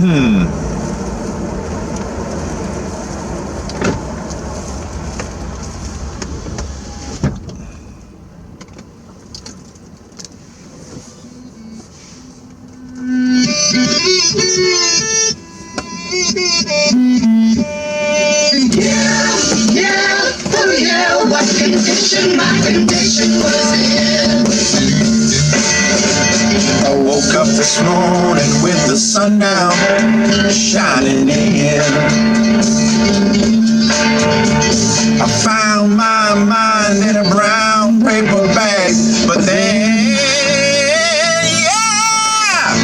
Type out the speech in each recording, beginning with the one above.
What condition my condition was in. I woke up this morning with the sun down, shining in. I found my mind in a brown paper bag, but then, yeah,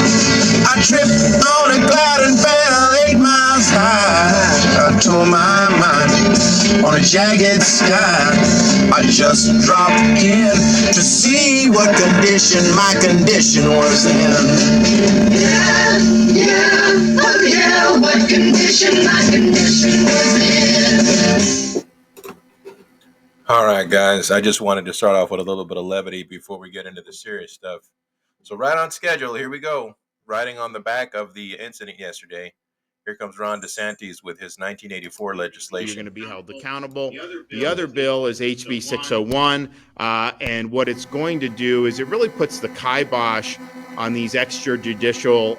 I tripped on a cloud and fell 8 miles high. I tore my mind on a jagged sky. I just dropped in to see what condition my condition was in. Oh yeah, what condition my condition was in. All right, guys, I just wanted to start off with a little bit of levity before we get into the serious stuff. So right on schedule, here we go. Riding on the back of the incident yesterday, here comes Ron DeSantis with his 1984 legislation. You're going to be held accountable. The other bill is HB 601, and what it's going to do is it really puts the kibosh on these extrajudicial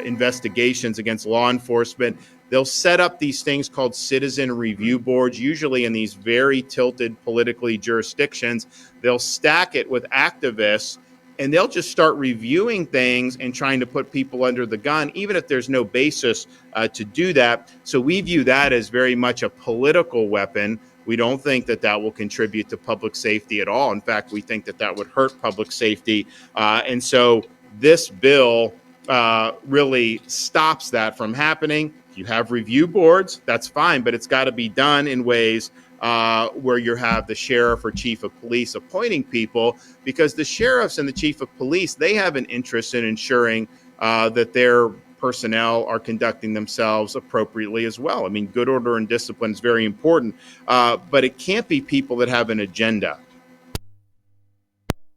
investigations against law enforcement. They'll set up these things called citizen review boards, usually in these very tilted politically jurisdictions. They'll stack it with activists, and they'll just start reviewing things and trying to put people under the gun, even if there's no basis to do that. So we view that as very much a political weapon. We don't think that that will contribute to public safety at all. In fact, we think that that would hurt public safety. And so this bill really stops that from happening. If you have review boards, that's fine, but it's got to be done in ways where you have the sheriff or chief of police appointing people, because the sheriffs and the chief of police, they have an interest in ensuring that their personnel are conducting themselves appropriately as well. I mean, good order and discipline is very important, but it can't be people that have an agenda.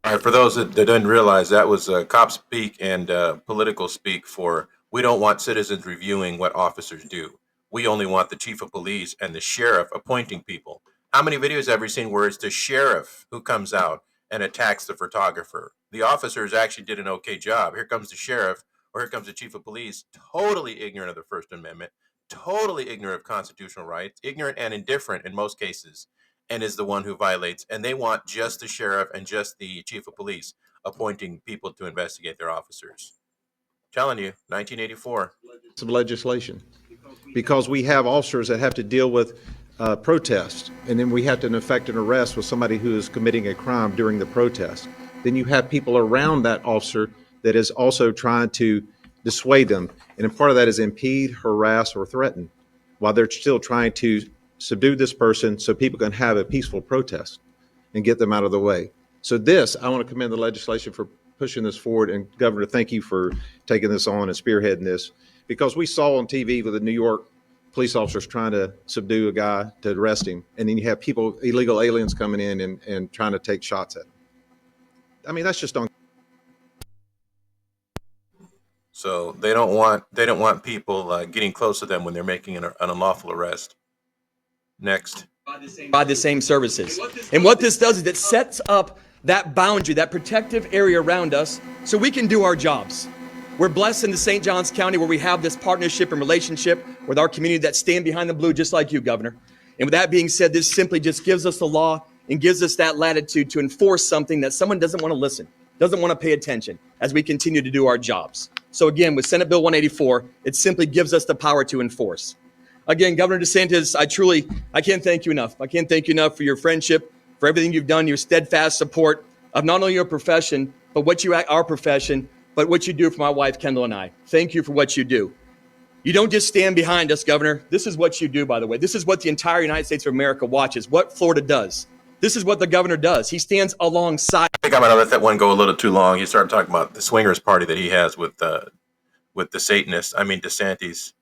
All right, for those that didn't realize, that was cop speak and political speak for we don't want citizens reviewing what officers do. We only want the chief of police and the sheriff appointing people. How many videos have you seen where it's the sheriff who comes out and attacks the photographer? The officers actually did an okay job. Here comes the sheriff, or here comes the chief of police, totally ignorant of the First Amendment, totally ignorant of constitutional rights, ignorant and indifferent in most cases, and is the one who violates. And they want just the sheriff and just the chief of police appointing people to investigate their officers. Telling you, 1984. Some legislation, because we have officers that have to deal with protests, and then we have to effect an arrest with somebody who is committing a crime during the protest. Then you have people around that officer that is also trying to dissuade them, and part of that is impede, harass, or threaten while they're still trying to subdue this person so people can have a peaceful protest and get them out of the way. So this, I want to commend the legislation for pushing this forward, and Governor, thank you for taking this on and spearheading this, because we saw on TV with the New York police officers trying to subdue a guy to arrest him, and then you have people, illegal aliens coming in and trying to take shots at him. I mean, that's just on. So they don't want people getting close to them when they're making an unlawful arrest. Next. By the same services. And what this does is it sets up that boundary, that protective area around us so we can do our jobs. We're blessed in the St. Johns County where we have this partnership and relationship with our community that stand behind the blue, just like you, Governor. And with that being said, this simply just gives us the law and gives us that latitude to enforce something that someone doesn't want to listen, doesn't want to pay attention as we continue to do our jobs. So again, with Senate Bill 184, it simply gives us the power to enforce. Again, Governor DeSantis, I can't thank you enough. I can't thank you enough for your friendship, for everything you've done, your steadfast support of not only your profession, but our profession, but what you do for my wife, Kendall, and I. Thank you for what you do. You don't just stand behind us, Governor. This is what you do, by the way. This is what the entire United States of America watches, what Florida does. This is what the governor does. He stands alongside. I think I'm going to let that one go a little too long. He started talking about the swingers party that he has with the Satanists. I mean, DeSantis.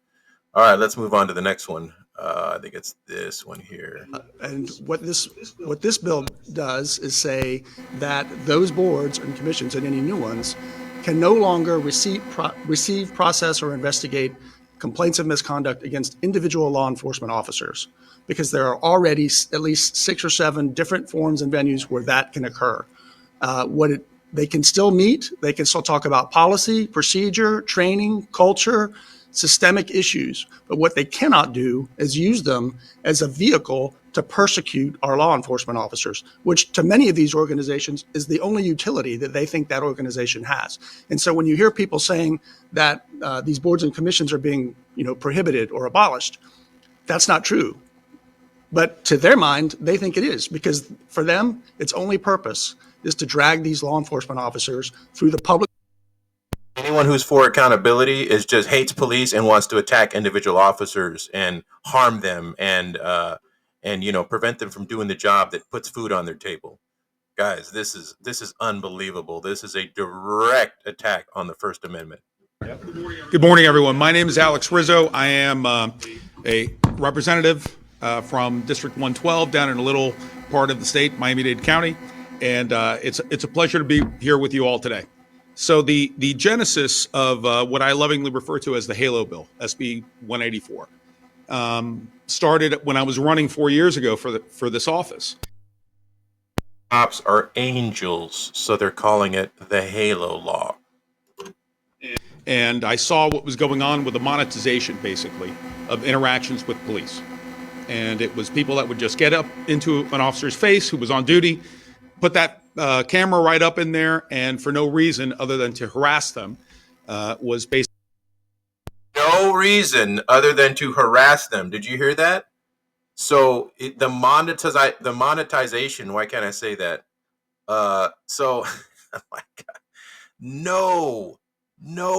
All right, let's move on to the next one. I think it's this one here. And what this bill does is say that those boards and commissions and any new ones can no longer receive, process, or investigate complaints of misconduct against individual law enforcement officers, because there are already at least 6 or 7 different forms and venues where that can occur. They can still meet, they can still talk about policy, procedure, training, culture, systemic issues, but what they cannot do is use them as a vehicle to persecute our law enforcement officers, which to many of these organizations is the only utility that they think that organization has. And so when you hear people saying that these boards and commissions are being, prohibited or abolished, that's not true. But to their mind, they think it is, because for them, its only purpose is to drag these law enforcement officers through the public. Anyone who's for accountability is just hates police and wants to attack individual officers and harm them and prevent them from doing the job that puts food on their table. Guys, this is unbelievable. This is a direct attack on the First Amendment. Good morning, everyone. My name is Alex Rizzo. I am a representative from District 112 down in a little part of the state, Miami-Dade County, and it's a pleasure to be here with you all today. So the genesis of what I lovingly refer to as the Halo Bill, SB 184, started when I was running 4 years ago for this office. Cops are angels, so they're calling it the Halo Law. And I saw what was going on with the monetization, basically, of interactions with police. And it was people that would just get up into an officer's face who was on duty, put that camera right up in there, and for no reason other than to harass them, was basically No reason other than to harass them. Did you hear that? So the monetization. Why can't I say that? Oh my God, no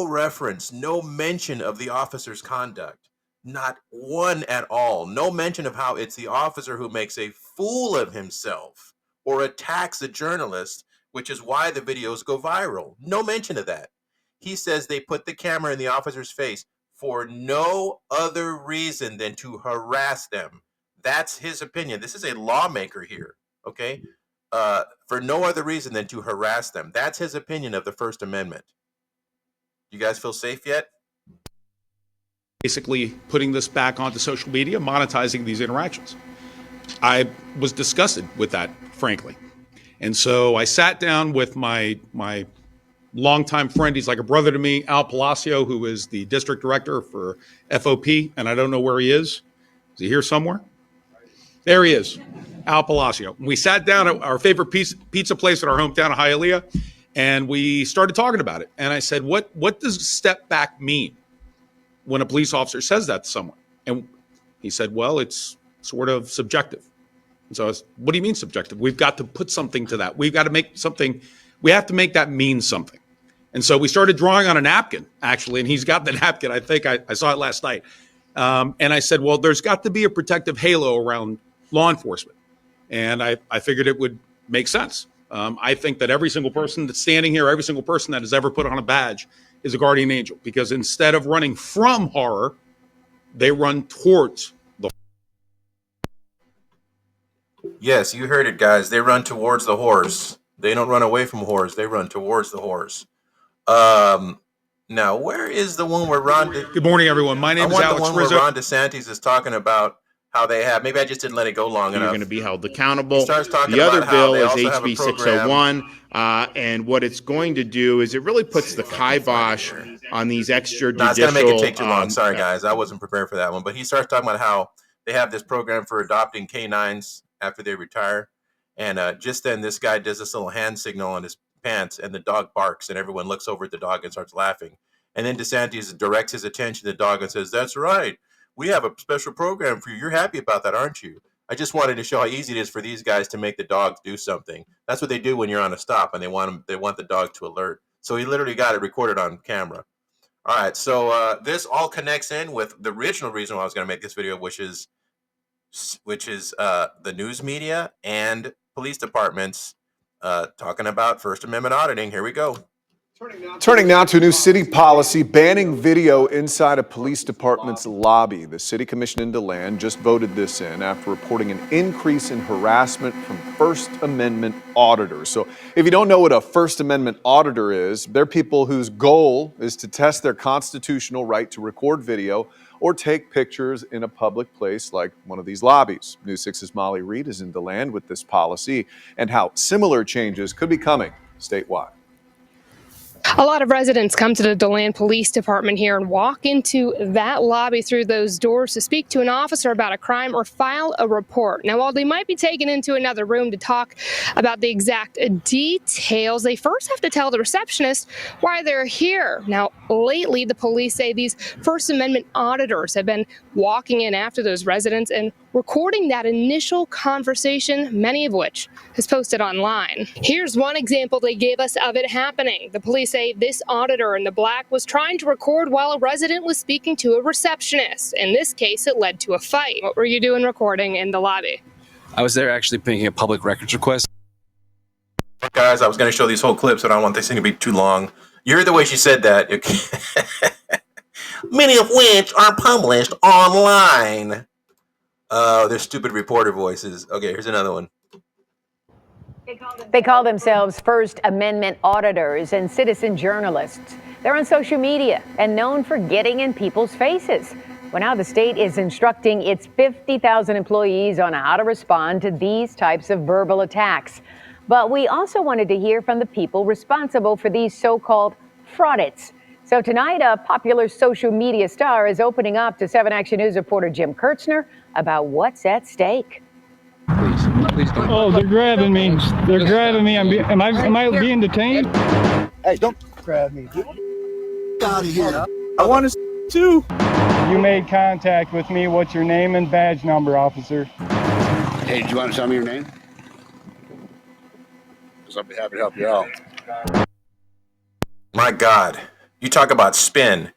reference, no mention of the officer's conduct. Not one at all. No mention of how it's the officer who makes a fool of himself or attacks a journalist, which is why the videos go viral. No mention of that. He says they put the camera in the officer's face for no other reason than to harass them. That's his opinion. This is a lawmaker here, okay? For no other reason than to harass them. That's his opinion of the First Amendment. You guys feel safe yet? basically putting this back onto social media, monetizing these interactions. I was disgusted with that, frankly. And so I sat down with my longtime friend, he's like a brother to me, Al Palacio, who is the district director for FOP, and I don't know where he is. Is he here somewhere? There he is, Al Palacio. We sat down at our favorite pizza place in our hometown of Hialeah, and we started talking about it. And I said, what does step back mean when a police officer says that to someone? And he said, well, it's sort of subjective. And so I was, what do you mean subjective? We've got to put something to that. We've got to make something, we have to make that mean something. And so we started drawing on a napkin, actually, and he's got the napkin. I think I saw it last night. And I said, well, there's got to be a protective halo around law enforcement. And I figured it would make sense. I think that every single person that's standing here, every single person that has ever put on a badge is a guardian angel, because instead of running from horror, they run towards the Yes, you heard it, guys. They run towards the horse. They don't run away from horrors. They run towards the horse. Now, where is the one where Ron? Good morning, everyone. My name is Alex the one Rizzo. where Ron DeSantis is talking about how they have. Maybe I just didn't let it go long You're enough. going to be held accountable. He starts talking The other about how bill they is also have a HB program. 601, and what it's going to do is it really puts the kibosh on these extrajudicial. No, it's going to make it take too long. Sorry, guys. I wasn't prepared for that one. But he starts talking about how they have this program for adopting canines after they retire. And just then, this guy does this little hand signal on his pants, and the dog barks, and everyone looks over at the dog and starts laughing. And then DeSantis directs his attention to the dog and says, "That's right. We have a special program for you. You're happy about that, aren't you?" I just wanted to show how easy it is for these guys to make the dogs do something. That's what they do when you're on a stop, and they want the dog to alert. So he literally got it recorded on camera. All right, so this all connects in with the original reason why I was going to make this video, which is the news media and police departments talking about First Amendment auditing. Here we go. Turning now to a new city policy banning video inside a police department's lobby. The city commission in DeLand just voted this in after reporting an increase in harassment from First Amendment auditors. So if you don't know what a First Amendment auditor is, they're people whose goal is to test their constitutional right to record video or take pictures in a public place like one of these lobbies. News 6's Molly Reed is in DeLand with this policy and how similar changes could be coming statewide. A lot of residents come to the DeLand Police Department here and walk into that lobby through those doors to speak to an officer about a crime or file a report. Now, while they might be taken into another room to talk about the exact details, they first have to tell the receptionist why they're here. Now, lately, the police say these First Amendment auditors have been walking in after those residents and recording that initial conversation, many of which is posted online. Here's one example they gave us of it happening. The police say this auditor in the black was trying to record while a resident was speaking to a receptionist. In this case, it led to a fight. What were you doing recording in the lobby? I was there actually making a public records request. Guys, I was going to show these whole clips, but I don't want this thing to be too long. You heard the way she said that. Many of which are published online. They're stupid reporter voices. Okay, here's another one. They call themselves First Amendment auditors and citizen journalists. They're on social media and known for getting in people's faces. Well, now the state is instructing its 50,000 employees on how to respond to these types of verbal attacks. But we also wanted to hear from the people responsible for these so-called fraudits. So tonight, a popular social media star is opening up to 7 Action News reporter Jim Kurtzner about what's at stake. Please don't. Oh, they're grabbing me. They're grabbing me. Am I being detained? Hey, don't grab me. Get out of here. I want to too. You made contact with me. What's your name and badge number, officer? Hey, do you want to tell me your name? Because I'll be happy to help you out. My God, you talk about spin.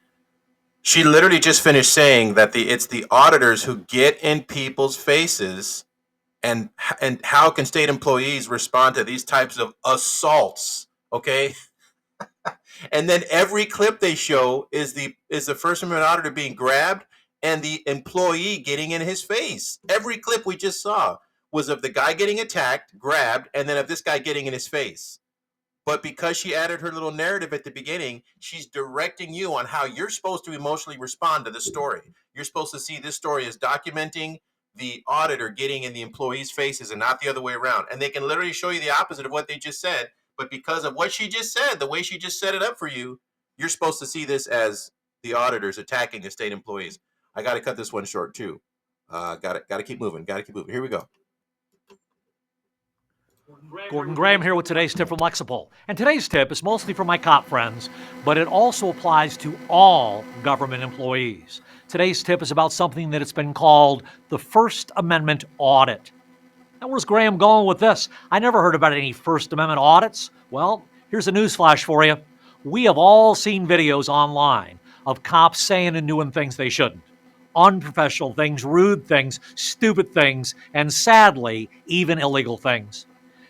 She literally just finished saying that it's the auditors who get in people's faces, and how can state employees respond to these types of assaults? Okay, and then every clip they show is the First Amendment auditor being grabbed and the employee getting in his face. Every clip we just saw was of the guy getting attacked, grabbed, and then of this guy getting in his face. But because she added her little narrative at the beginning, she's directing you on how you're supposed to emotionally respond to the story. You're supposed to see this story as documenting the auditor getting in the employees' faces and not the other way around. And they can literally show you the opposite of what they just said. But because of what she just said, the way she just set it up for you, you're supposed to see this as the auditors attacking the state employees. I got to cut this one short too. Got to keep moving. Here we go. Gordon Graham here with today's tip from Lexipol. And today's tip is mostly for my cop friends, but it also applies to all government employees. Today's tip is about something that has been called the First Amendment audit. Now, where's Graham going with this? I never heard about any First Amendment audits. Well, here's a newsflash for you. We have all seen videos online of cops saying and doing things they shouldn't. Unprofessional things, rude things, stupid things, and sadly, even illegal things.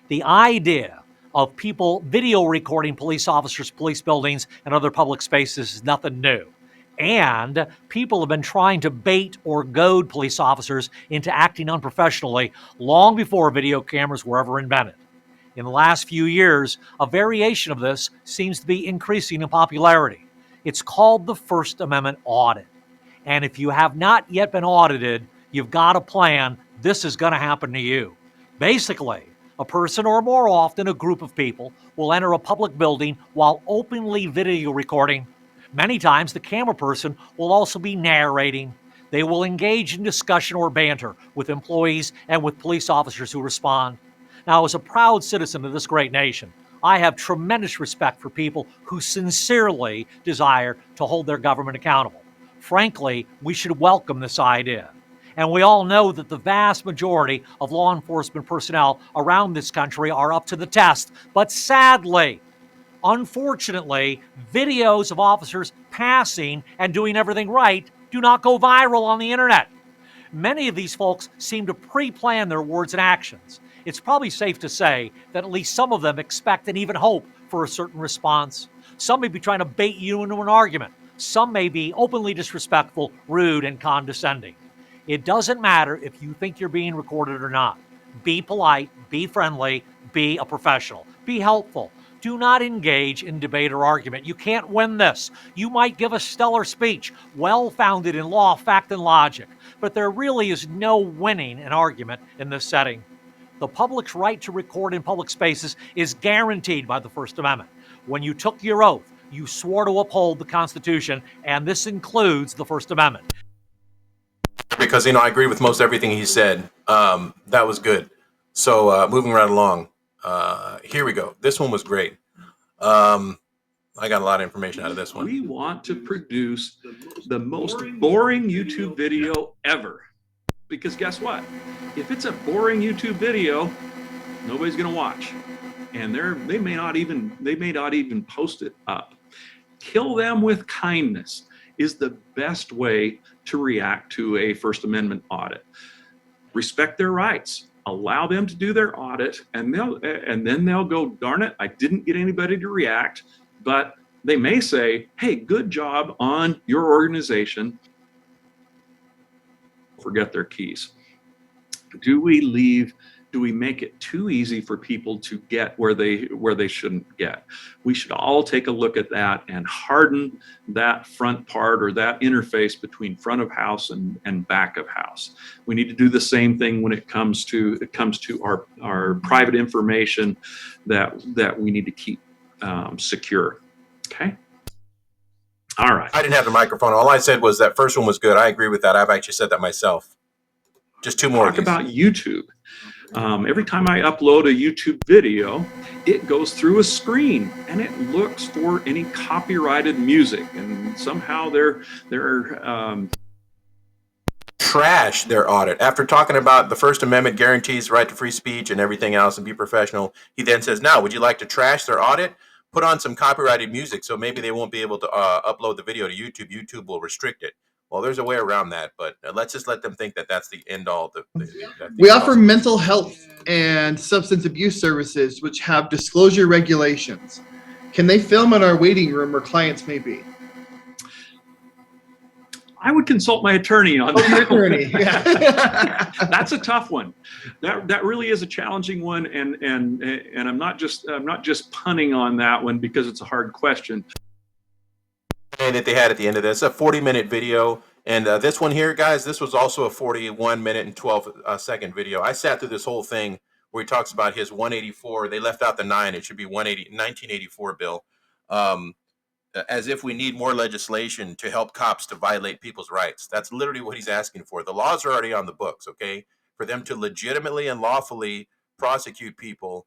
The idea of people video recording police officers, police buildings, and other public spaces is nothing new. And people have been trying to bait or goad police officers into acting unprofessionally long before video cameras were ever invented. In the last few years, a variation of this seems to be increasing in popularity. It's called the First Amendment audit. And if you have not yet been audited, you've got a plan. This is going to happen to you. Basically, a person, or more often a group of people, will enter a public building while openly video recording. Many times the camera person will also be narrating. They will engage in discussion or banter with employees and with police officers who respond. Now, as a proud citizen of this great nation, I have tremendous respect for people who sincerely desire to hold their government accountable. Frankly, we should welcome this idea. And we all know that the vast majority of law enforcement personnel around this country are up to the test. But sadly, unfortunately, videos of officers passing and doing everything right do not go viral on the internet. Many of these folks seem to pre-plan their words and actions. It's probably safe to say that at least some of them expect and even hope for a certain response. Some may be trying to bait you into an argument. Some may be openly disrespectful, rude, and condescending. It doesn't matter if you think you're being recorded or not. Be polite, be friendly, be a professional, be helpful. Do not engage in debate or argument. You can't win this. You might give a stellar speech, well-founded in law, fact, and logic, but there really is no winning an argument in this setting. The public's right to record in public spaces is guaranteed by the First Amendment. When you took your oath, you swore to uphold the Constitution, and this includes the First Amendment. Because, I agree with most everything he said. That was good. So moving right along, here we go. This one was great. I got a lot of information out of this one. We want to produce the most boring YouTube video ever. Because guess what? If it's a boring YouTube video, nobody's going to watch. And they may not even post it up. Kill them with kindness is the best way to react to a First Amendment audit. Respect their rights. Allow them to do their audit, and then they'll go, darn it, I didn't get anybody to react. But they may say, hey, good job on your organization. Forget their keys. Do we make it too easy for people to get where they shouldn't get? We should all take a look at that and harden that front part or that interface between front of house and back of house. We need to do the same thing when it comes to our private information that we need to keep secure. Okay. All right. I didn't have the microphone. All I said was that first one was good. I agree with that. I've actually said that myself. Just two more. Talk about YouTube. Every time I upload a YouTube video, it goes through a screen and it looks for any copyrighted music, and somehow they're trash their audit. After talking about the First Amendment guarantees the right to free speech and everything else and be professional, he then says, now, would you like to trash their audit? Put on some copyrighted music so maybe they won't be able to upload the video to YouTube. YouTube will restrict it. Well, there's a way around that, but let's just let them think that that's the end all. We offer mental health and substance abuse services, which have disclosure regulations. Can they film in our waiting room where clients may be? I would consult my attorney on that. Your attorney. Yeah. That's a tough one. That really is a challenging one, and I'm not just punning on that one because it's a hard question. And that they had at the end of this, a 40-minute video. And this one here, guys, this was also a 41 minute and 12 second video. I sat through this whole thing where he talks about his 184. They left out the 9. It should be 1984 bill. As if we need more legislation to help cops to violate people's rights. That's literally what he's asking for. The laws are already on the books, okay? For them to legitimately and lawfully prosecute people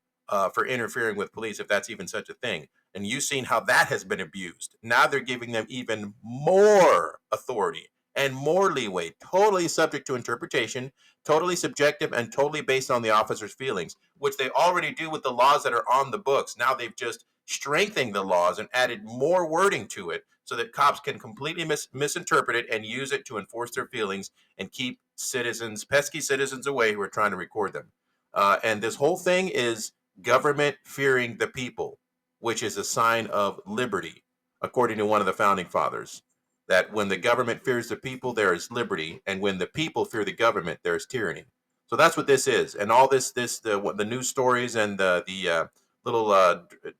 for interfering with police, if that's even such a thing. And you've seen how that has been abused. Now they're giving them even more authority and more leeway, totally subject to interpretation, totally subjective, and totally based on the officer's feelings, which they already do with the laws that are on the books. Now they've just strengthened the laws and added more wording to it so that cops can completely misinterpret it and use it to enforce their feelings and keep citizens, pesky citizens, away who are trying to record them. And this whole thing is government fearing the people, which is a sign of liberty, according to one of the founding fathers, that when the government fears the people, there is liberty, and when the people fear the government, there is tyranny. So that's what this is. And all the news stories and the little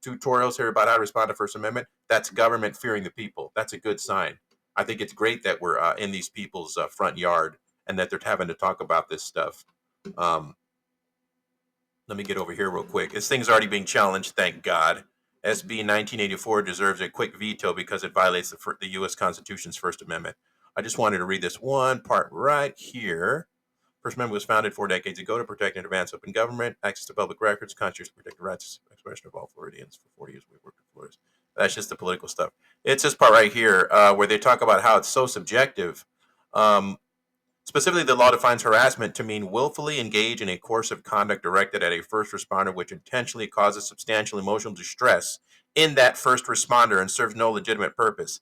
tutorials here about how to respond to First Amendment, that's government fearing the people. That's a good sign. I think it's great that we're in these people's front yard and that they're having to talk about this stuff. Let me get over here real quick. This thing's already being challenged, thank God. SB 1984 deserves a quick veto because it violates the U.S. Constitution's First Amendment. I just wanted to read this one part right here. First Amendment was founded 4 decades ago to protect and advance open government, access to public records, Constitution to protect the rights of expression of all Floridians. For 40 years, we've worked with Floridians. That's just the political stuff. It's this part right here where they talk about how it's so subjective. Specifically, the law defines harassment to mean willfully engage in a course of conduct directed at a first responder which intentionally causes substantial emotional distress in that first responder and serves no legitimate purpose.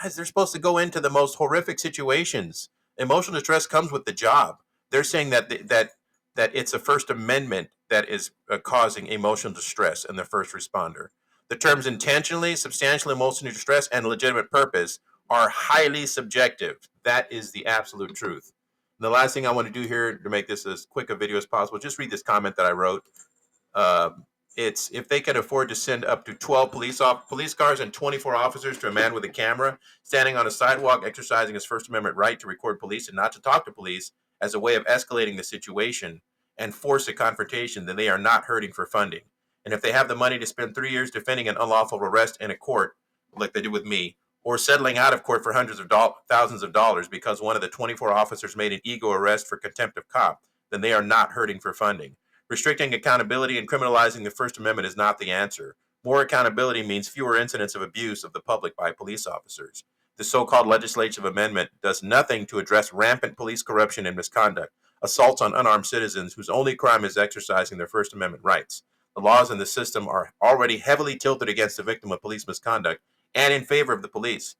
Guys, they're supposed to go into the most horrific situations. Emotional distress comes with the job. They're saying that it's a First Amendment that is causing emotional distress in the first responder. The terms intentionally, substantially, emotionally distress, and legitimate purpose are highly subjective. That is the absolute truth. And the last thing I want to do here to make this as quick a video as possible, just read this comment that I wrote. It's if they can afford to send up to 12 police cars and 24 officers to a man with a camera standing on a sidewalk exercising his First Amendment right to record police and not to talk to police as a way of escalating the situation and force a confrontation, then they are not hurting for funding. And if they have the money to spend 3 years defending an unlawful arrest in a court, like they did with me, or settling out of court for hundreds of thousands of dollars because one of the 24 officers made an ego arrest for contempt of cop, then they are not hurting for funding. Restricting accountability and criminalizing the First Amendment is not the answer. More accountability means fewer incidents of abuse of the public by police officers. The so-called legislative amendment does nothing to address rampant police corruption and misconduct, assaults on unarmed citizens whose only crime is exercising their First Amendment rights. The laws in the system are already heavily tilted against the victim of police misconduct and in favor of the police.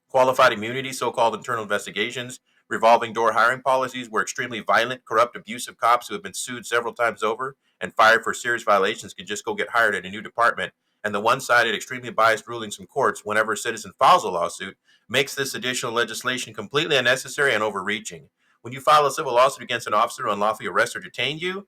Qualified immunity, so-called internal investigations, revolving door hiring policies where extremely violent, corrupt, abusive cops who have been sued several times over and fired for serious violations can just go get hired at a new department, and the one-sided, extremely biased rulings from courts whenever a citizen files a lawsuit makes this additional legislation completely unnecessary and overreaching. When you file a civil lawsuit against an officer who unlawfully arrests or detained you,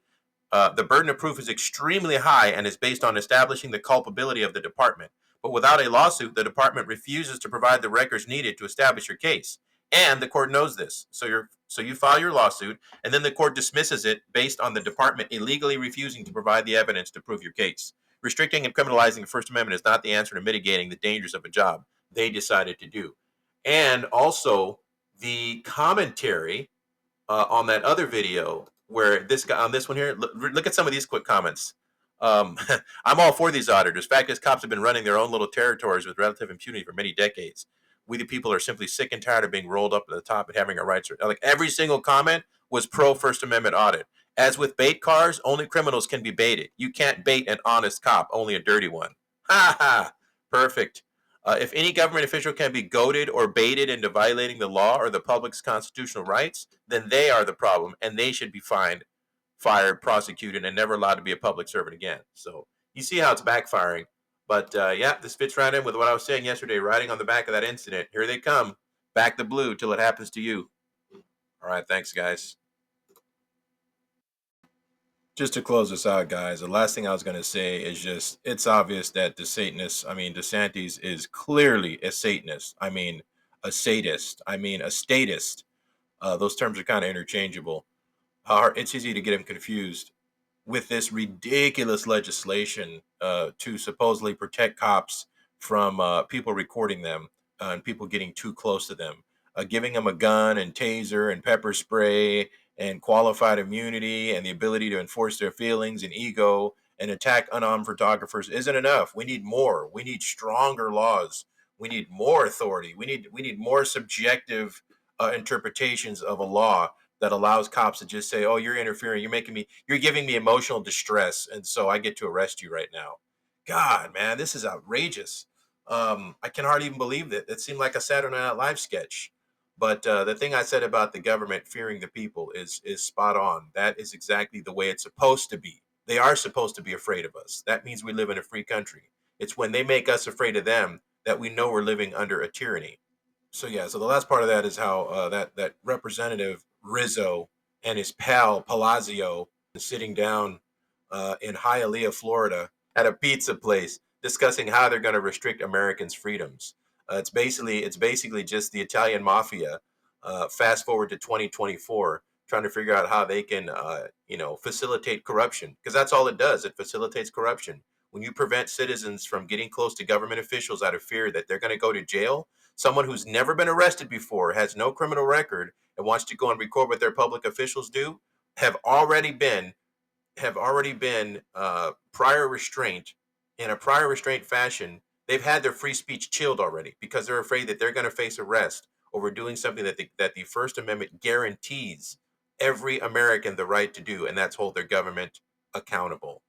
the burden of proof is extremely high and is based on establishing the culpability of the department. But without a lawsuit, the department refuses to provide the records needed to establish your case. And the court knows this. So you file your lawsuit, and then the court dismisses it based on the department illegally refusing to provide the evidence to prove your case. Restricting and criminalizing the First Amendment is not the answer to mitigating the dangers of a job they decided to do. And also, the commentary on that other video where this guy on this one here, look at some of these quick comments. I'm all for these auditors. Fact is, cops have been running their own little territories with relative impunity for many decades. We the people are simply sick and tired of being rolled up at the top and having our rights. Like every single comment was pro First Amendment audit. As with bait cars, only criminals can be baited. You can't bait an honest cop, only a dirty one. Ha ha! Perfect. If any government official can be goaded or baited into violating the law or the public's constitutional rights, then they are the problem, and they should be fined, fired, prosecuted, and never allowed to be a public servant again. So you see how it's backfiring. But yeah, this fits right in with what I was saying yesterday, riding on the back of that incident. Here they come, back the blue till it happens to you. All right, thanks, guys. Just to close this out, guys, the last thing I was going to say is just, it's obvious that DeSantis is clearly a Satanist. I mean, a sadist. I mean, a statist. Those terms are kind of interchangeable. It's easy to get him confused with this ridiculous legislation to supposedly protect cops from people recording them and people getting too close to them, giving them a gun and taser and pepper spray and qualified immunity and the ability to enforce their feelings and ego and attack unarmed photographers isn't enough. We need more. We need stronger laws. We need more authority. We need more subjective interpretations of a law that allows cops to just say, "Oh, you're interfering. You're giving me emotional distress, and so I get to arrest you right now." God, man, this is outrageous. I can hardly even believe that. It seemed like a Saturday Night Live sketch. But the thing I said about the government fearing the people is spot on. That is exactly the way it's supposed to be. They are supposed to be afraid of us. That means we live in a free country. It's when they make us afraid of them that we know we're living under a tyranny. So yeah, so the last part of that is how that Representative Rizzo and his pal Palazzio sitting down in Hialeah, Florida, at a pizza place discussing how they're going to restrict Americans' freedoms. It's basically just the Italian mafia. Fast forward to 2024, trying to figure out how they can facilitate corruption, because that's all it does. It facilitates corruption. When you prevent citizens from getting close to government officials out of fear that they're going to go to jail, someone who's never been arrested before, has no criminal record, and wants to go and record what their public officials do, have already been prior restraint in a prior restraint fashion. They've had their free speech chilled already because they're afraid that they're going to face arrest over doing something that the First Amendment guarantees every American the right to do, and that's hold their government accountable.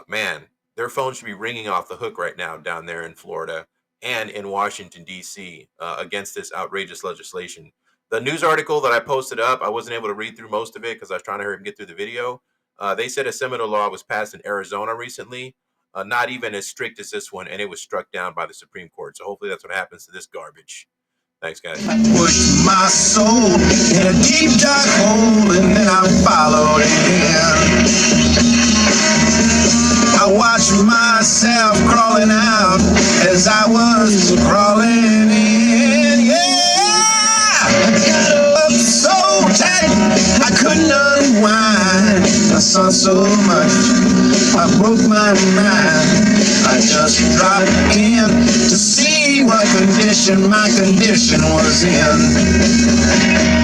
Man, their phones should be ringing off the hook right now down there in Florida and in Washington, D.C. Against this outrageous legislation. The news article that I posted up, I wasn't able to read through most of it because I was trying to hurry and get through the video. They said a similar law was passed in Arizona recently. not even as strict as this one, and it was struck down by the Supreme Court. So hopefully that's what happens to this garbage. Thanks, guys. Put my soul in a deep dark hole and then I followed it. I watched myself crawling out as I was crawling in. Yeah, I got up so tight I couldn't unwind. I saw so much, I broke my mind. I just dropped in to see what condition my condition was in.